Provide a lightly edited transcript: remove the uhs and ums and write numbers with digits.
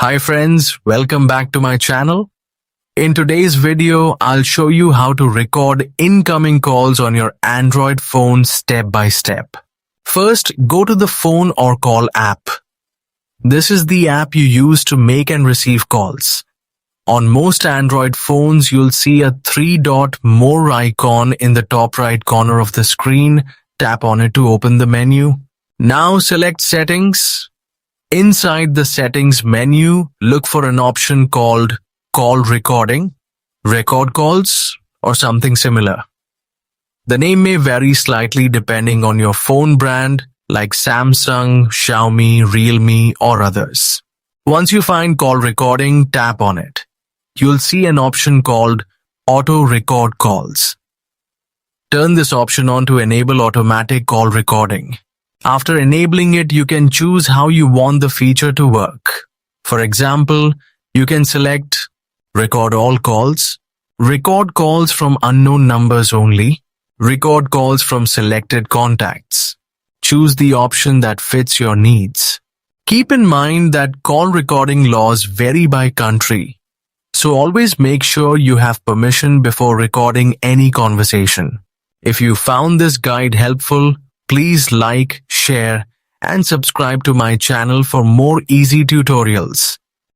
Hi friends, welcome back to my channel. In today's video, I'll show you how to record incoming calls on your Android phone step by step. First, go to the phone or call app. This is the app you use to make and receive calls. On most Android phones, you'll see a three-dot more icon in the top right corner of the screen. Tap on it to open the menu. Now select Settings. Inside the Settings menu, look for an option called Call Recording, Record Calls, or something similar. The name may vary slightly depending on your phone brand, like Samsung, Xiaomi, Realme, or others. Once you find Call Recording, tap on it. You'll see an option called Auto Record Calls. Turn this option on to enable automatic call recording. After enabling it, you can choose how you want the feature to work. For example, you can select Record All Calls, Record Calls from unknown numbers only, Record Calls from selected contacts. Choose the option that fits your needs. Keep in mind that call recording laws vary by country, so always make sure you have permission before recording any conversation. If you found this guide helpful, please like, share, and subscribe to my channel for more easy tutorials.